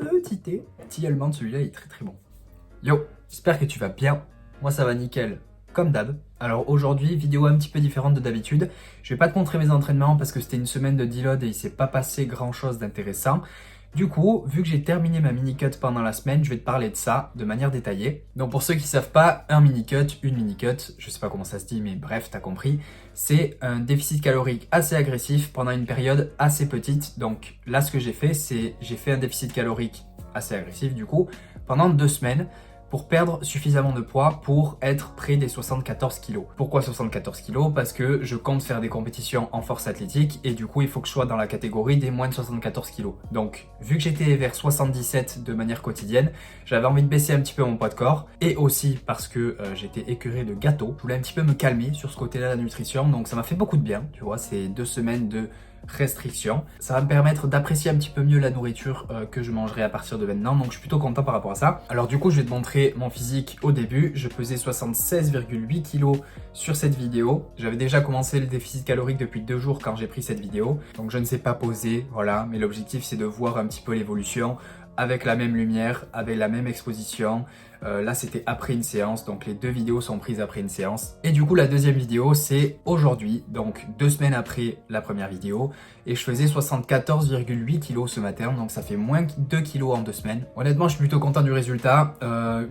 petit thé. Tilleul menthe, celui-là il est très très bon. Yo, j'espère que tu vas bien. Moi ça va nickel, comme d'hab. Alors aujourd'hui, vidéo un petit peu différente de d'habitude. Je vais pas te montrer mes entraînements parce que c'était une semaine de deload et il s'est pas passé grand chose d'intéressant. Du coup, vu que j'ai terminé ma mini-cut pendant la semaine, je vais te parler de ça de manière détaillée. Donc pour ceux qui savent pas, un mini-cut, une mini-cut, je sais pas comment ça se dit, mais bref, t'as compris, c'est un déficit calorique assez agressif pendant une période assez petite. Donc là, ce que j'ai fait, c'est j'ai fait un déficit calorique assez agressif du coup, pendant 2 semaines, pour perdre suffisamment de poids pour être près des 74 kg. Pourquoi 74 kg? Parce que je compte faire des compétitions en force athlétique et du coup il faut que je sois dans la catégorie des moins de 74 kg. Donc vu que j'étais vers 77 de manière quotidienne, j'avais envie de baisser un petit peu mon poids de corps et aussi parce que j'étais écœuré de gâteaux. Je voulais un petit peu me calmer sur ce côté-là de la nutrition, donc ça m'a fait beaucoup de bien, tu vois, ces 2 semaines de restriction. Ça va me permettre d'apprécier un petit peu mieux la nourriture que je mangerai à partir de maintenant, donc je suis plutôt content par rapport à ça. Alors du coup, je vais te montrer mon physique au début. Je pesais 76,8 kg sur cette vidéo. J'avais déjà commencé le déficit calorique depuis 2 jours quand j'ai pris cette vidéo, donc je ne sais pas poser, voilà, mais l'objectif c'est de voir un petit peu l'évolution avec la même lumière, avec la même exposition. Là c'était après une séance, donc les 2 vidéos sont prises après une séance. Et du coup la deuxième vidéo c'est aujourd'hui, donc 2 semaines après la première vidéo. Et je faisais 74,8 kg ce matin, donc ça fait moins 2 kg en 2 semaines. Honnêtement je suis plutôt content du résultat.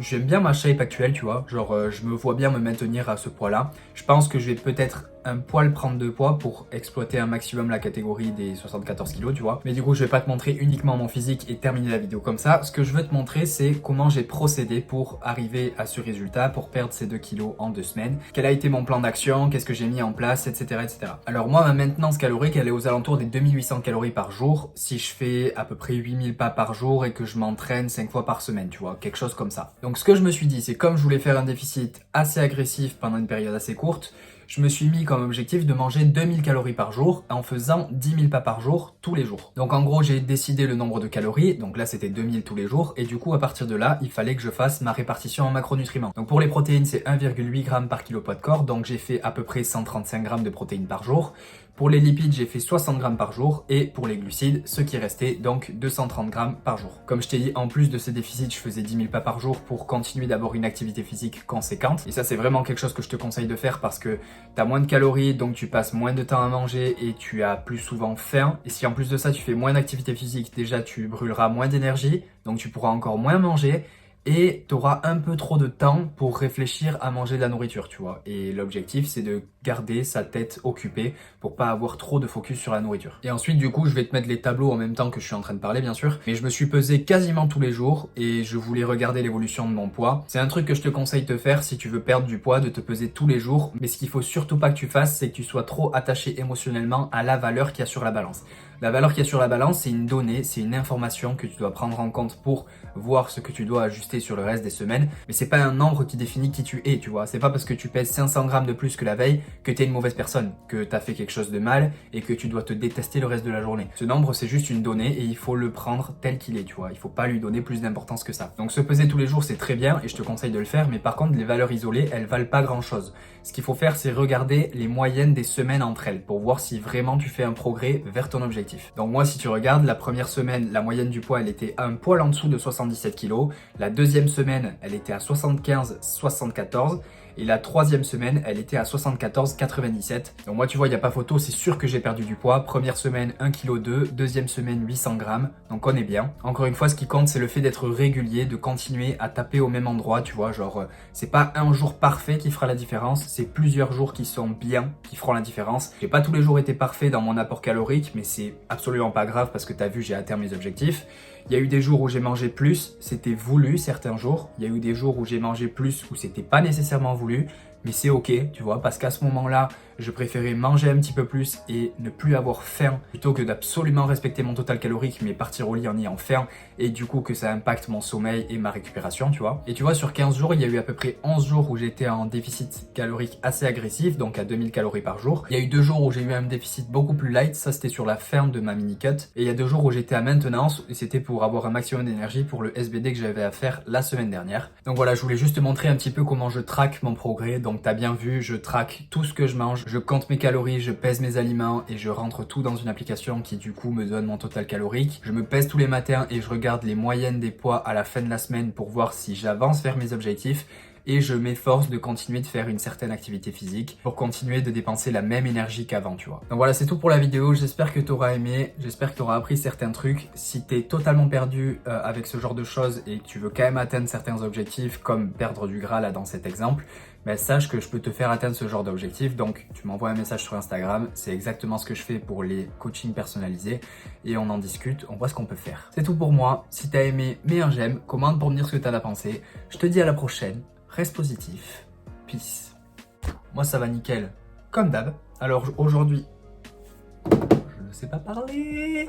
J'aime bien ma shape actuelle, tu vois. Genre je me vois bien me maintenir à ce poids là. Je pense que je vais peut-être un poil prendre de poids pour exploiter un maximum la catégorie des 74 kg, tu vois. Mais du coup, je vais pas te montrer uniquement mon physique et terminer la vidéo comme ça. Ce que je veux te montrer, c'est comment j'ai procédé pour arriver à ce résultat, pour perdre ces 2 kg en 2 semaines. Quel a été mon plan d'action, qu'est-ce que j'ai mis en place, etc., etc. Alors moi, ma maintenance calorique, elle est aux alentours des 2800 calories par jour si je fais à peu près 8000 pas par jour et que je m'entraîne 5 fois par semaine, tu vois, quelque chose comme ça. Donc ce que je me suis dit, c'est comme je voulais faire un déficit assez agressif pendant une période assez courte, je me suis mis comme objectif de manger 2000 calories par jour en faisant 10 000 pas par jour tous les jours. Donc en gros, j'ai décidé le nombre de calories, donc là c'était 2000 tous les jours, et du coup à partir de là, il fallait que je fasse ma répartition en macronutriments. Donc pour les protéines, c'est 1,8 g par kilo poids de corps, donc j'ai fait à peu près 135 g de protéines par jour. Pour les lipides, j'ai fait 60 g par jour et pour les glucides, ce qui restait donc 230 g par jour. Comme je t'ai dit, en plus de ces déficits, je faisais 10 000 pas par jour pour continuer d'avoir une activité physique conséquente. Et ça, c'est vraiment quelque chose que je te conseille de faire parce que t'as moins de calories, donc tu passes moins de temps à manger et tu as plus souvent faim. Et si en plus de ça, tu fais moins d'activité physique, déjà tu brûleras moins d'énergie, donc tu pourras encore moins manger. Et tu auras un peu trop de temps pour réfléchir à manger de la nourriture, tu vois. Et l'objectif, c'est de garder sa tête occupée pour pas avoir trop de focus sur la nourriture. Et ensuite, du coup, je vais te mettre les tableaux en même temps que je suis en train de parler, bien sûr. Mais je me suis pesé quasiment tous les jours et je voulais regarder l'évolution de mon poids. C'est un truc que je te conseille de faire si tu veux perdre du poids, de te peser tous les jours. Mais ce qu'il faut surtout pas que tu fasses, c'est que tu sois trop attaché émotionnellement à la valeur qu'il y a sur la balance. La valeur qu'il y a sur la balance, c'est une donnée, c'est une information que tu dois prendre en compte pour voir ce que tu dois ajuster sur le reste des semaines. Mais c'est pas un nombre qui définit qui tu es, tu vois. C'est pas parce que tu pèses 500 grammes de plus que la veille que t'es une mauvaise personne, que t'as fait quelque chose de mal et que tu dois te détester le reste de la journée. Ce nombre, c'est juste une donnée et il faut le prendre tel qu'il est, tu vois. Il faut pas lui donner plus d'importance que ça. Donc se peser tous les jours, c'est très bien et je te conseille de le faire. Mais par contre, les valeurs isolées, elles valent pas grand chose. Ce qu'il faut faire, c'est regarder les moyennes des semaines entre elles pour voir si vraiment tu fais un progrès vers ton objectif. Donc moi, si tu regardes, la première semaine, la moyenne du poids, elle était un poil en dessous de 77 kg. La deuxième semaine, elle était à 75-74. Et la troisième semaine, elle était à 74,97. Donc moi, tu vois, il n'y a pas photo, c'est sûr que j'ai perdu du poids. Première semaine, 1,2 kg. Deuxième semaine, 800 grammes. Donc on est bien. Encore une fois, ce qui compte, c'est le fait d'être régulier, de continuer à taper au même endroit, tu vois. Genre, c'est pas un jour parfait qui fera la différence, c'est plusieurs jours qui sont bien, qui feront la différence. J'ai pas tous les jours été parfait dans mon apport calorique, mais c'est absolument pas grave parce que t'as vu, j'ai atteint mes objectifs. Il y a eu des jours où j'ai mangé plus, c'était voulu certains jours. Il y a eu des jours où j'ai mangé plus où c'était pas nécessairement voulu. Mais c'est ok, tu vois, parce qu'à ce moment-là, je préférais manger un petit peu plus et ne plus avoir faim plutôt que d'absolument respecter mon total calorique mais partir au lit en ayant faim et du coup que ça impacte mon sommeil et ma récupération, tu vois. Et tu vois, sur 15 jours, il y a eu à peu près 11 jours où j'étais en déficit calorique assez agressif, donc à 2000 calories par jour. Il y a eu 2 jours où j'ai eu un déficit beaucoup plus light, ça c'était sur la fin de ma mini-cut. Et il y a 2 jours où j'étais à maintenance et c'était pour avoir un maximum d'énergie pour le SBD que j'avais à faire la semaine dernière. Donc voilà, je voulais juste te montrer un petit peu comment je traque mon progrès. Donc Donc t'as bien vu, je traque tout ce que je mange, je compte mes calories, je pèse mes aliments et je rentre tout dans une application qui du coup me donne mon total calorique. Je me pèse tous les matins et je regarde les moyennes des poids à la fin de la semaine pour voir si j'avance vers mes objectifs. Et je m'efforce de continuer de faire une certaine activité physique pour continuer de dépenser la même énergie qu'avant, tu vois. Donc voilà, c'est tout pour la vidéo. J'espère que tu auras aimé, j'espère que tu auras appris certains trucs. Si tu es totalement perdu avec ce genre de choses et que tu veux quand même atteindre certains objectifs, comme perdre du gras là dans cet exemple, ben sache que je peux te faire atteindre ce genre d'objectif. Donc tu m'envoies un message sur Instagram, c'est exactement ce que je fais pour les coachings personnalisés et on en discute, on voit ce qu'on peut faire. C'est tout pour moi. Si tu as aimé, mets un j'aime, commente pour me dire ce que tu en as pensé. Je te dis à la prochaine. Reste positif. Peace. Moi, ça va nickel. Comme d'hab. Alors, aujourd'hui, je ne sais pas parler.